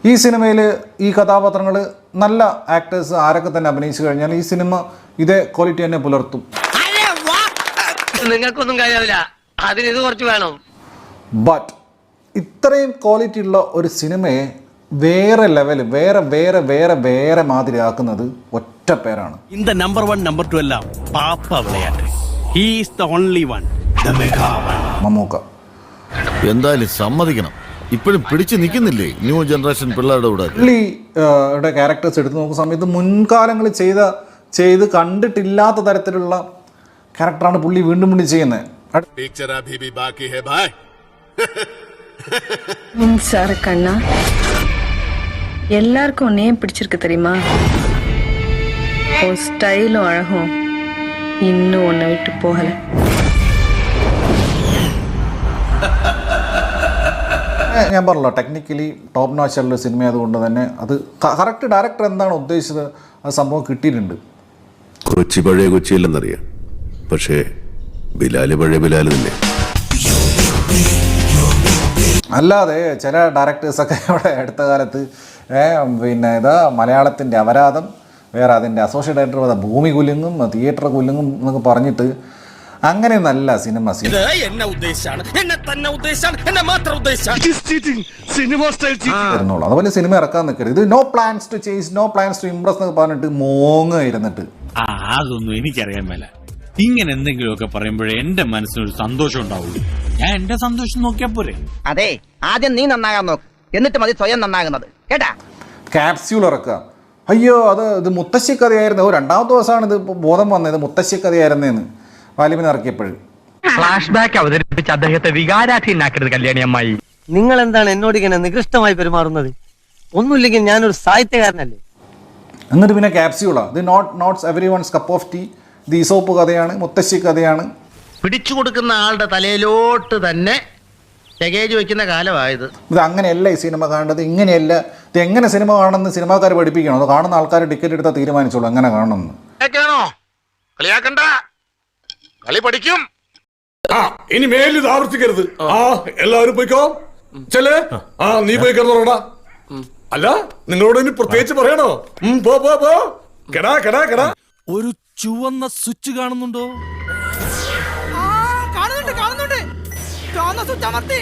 ഈ സിനിമയിൽ ഈ കഥാപാത്രങ്ങൾ നല്ല ആക്ടേഴ്സ് ആരൊക്കെ തന്നെ അഭിനയിച്ചു കഴിഞ്ഞാൽ ഈ സിനിമ ഇതേ ക്വാളിറ്റി തന്നെ പുലർത്തും. നിങ്ങൾക്കൊന്നും കഴിയാവില്ല, അതിന് ഇത് കുറച്ച് വേണം. ബട്ട് ഇത്രയും ക്വാളിറ്റി ഉള്ള ഒരു സിനിമയെ വേറെ ലെവൽ വേറെ വേറെ വേറെ വേറെ മാതിരി ആക്കുന്നത് ഒറ്റ പേരാണ്. இந்த நம்பர் 1 நம்பர் 2 எல்லாம் பாப்பா விளையாட்டு. He is the only one, the mega one. Mammukka എന്തായാലും സമ്മതിക്കണം, ഇപ്പോഴും പിടിച്ചു നിൽക്കുന്നില്ലേ ന്യൂ ജനറേഷൻ പിള്ളേരുടെ കൂടെ. പുള്ളിയുടെ ക്യാരക്ടേഴ്സ് എടുത്ത് നോക്കുന്ന സമയത്ത് മുൻകാലങ്ങളിൽ ചെയ്ത് കണ്ടിട്ടില്ലാത്ത തരത്തിലുള്ള ക്യാരക്ടറാണ് പുള്ളി വീണ്ടും വീണ്ടും ചെയ്യുന്നത്. மின்சார கண்ணா எல்லாருக்கும் உன்னையே பிடிச்சிருக்கு தெரியுமா? உன் ஸ்டைலும் அழகும் இன்னும் உன்னை விட்டு போகல. ഞാൻ പറഞ്ഞല്ലോ, ടെക്നിക്കലി ടോപ്പ് നോച്ചുള്ള സിനിമ ആയതുകൊണ്ട് തന്നെ അത് കറക്റ്റ് ഡയറക്ടർ എന്താണ് ഉദ്ദേശിച്ചത് അത് സംഭവം കിട്ടിയിട്ടുണ്ട്. കൊച്ചി പഴയ കൊച്ചിയില്ലെന്നറിയാം, പക്ഷേ ബിലാല് പഴയ ബിലാല് തന്നെ. അല്ലാതെ ചില ഡയറക്ടേഴ്സൊക്കെ ഇവിടെ അടുത്ത കാലത്ത് പിന്നെ ഇതാ മലയാളത്തിൻ്റെ അപരാധം, വേറെ അതിൻ്റെ അസോസിയേറ്റ് ഡയറക്ടർ ഭൂമി കുലുങ്ങും തിയേറ്റർ കുലുങ്ങും എന്നൊക്കെ പറഞ്ഞിട്ട് അങ്ങനെയൊന്നല്ല സിനിമ. അതുപോലെ സിനിമ ഇറക്കാൻ നിൽക്കരുത്. ഇത് no plans to change, no plans to impress എന്നൊക്കെ പറഞ്ഞിട്ട് മോങ്ങ ഇരുന്നിട്ട് അതൊന്നും എനിക്കറിയാൻ മേല. ഇങ്ങനെ എന്തെങ്കിലുമൊക്കെ പറയുമ്പോഴേ എന്റെ മനസ്സിനൊരു സന്തോഷം ഉണ്ടാവുള്ളൂ. ഞാൻ എന്റെ സന്തോഷം നോക്കിയാ പോരെ. അതെ, ആദ്യം നീ നന്നാകാൻ നോക്ക്, എന്നിട്ട് മതി സ്വയം നന്നാകുന്നത്, കേട്ടാ. ക്യാപ്സ്യൂൾ ഇറക്കുക, അയ്യോ ഇത് മുത്തശ്ശി കഥയായിരുന്നു, രണ്ടാമത്തെ ദിവസമാണ് ഇത് ബോധം വന്നത് മുത്തശ്ശി കഥയായിരുന്നേന്ന് വാലിബിന് ഇറക്കിയപ്പോഴും. ഫ്ലാഷ് ബാക്ക് അവതരിപ്പിച്ച് അദ്ദേഹത്തെ വികാരാധീനാക്കരുത് കല്യാണി അമ്മായി. നിങ്ങൾ എന്താണ് എന്നോട് ഇങ്ങനെ നികൃഷ്ടമായി പെരുമാറുന്നത്? ഒന്നുമില്ലെങ്കിൽ ഞാനൊരു സാഹിത്യകാരനല്ലേ. എന്നിട്ട് പിന്നെ ക്യാപ്സ്യൂളാ, ഇത് not's everyone's cup of tea, ഇത് ഈസോപ്പ് കഥയാണ്, മുത്തശ്ശി കഥയാണ്. പിടിച്ചു കൊടുക്കുന്ന ആളുടെ തലയിലോട്ട് തന്നെ ലഗേജ് വെക്കുന്ന കാലമായത്. ഇത് അങ്ങനെയല്ല ഈ സിനിമ കാണേണ്ടത്, ഇങ്ങനെയല്ല. ഇത് എങ്ങനെ സിനിമ കാണണമെന്ന് സിനിമാക്കാർ പഠിപ്പിക്കണം. അത് കാണുന്ന ആൾക്കാർ ടിക്കറ്റ് എടുത്താൽ തീരുമാനിച്ചോളൂ എങ്ങനെ കാണണമെന്ന്. കളി പഠിക്കും. ഇനി മേലിൽ ഇത് ആവർത്തിക്കരുത്. എല്ലാവരും പോയിക്കോ. ചെല്ലേ, നീ പോയി കിടന്നോടാ. അല്ല, നിങ്ങളോട് ഇനി പ്രത്യേകിച്ച് പറയണോ? കെടാ കെടാ കെടാ. ഒരു ചുവന്ന സ്വിച്ച് കാണുന്നുണ്ടോ? കാണുന്നുണ്ട്. ചുവന്ന സ്വിച്ച് അമർത്തി.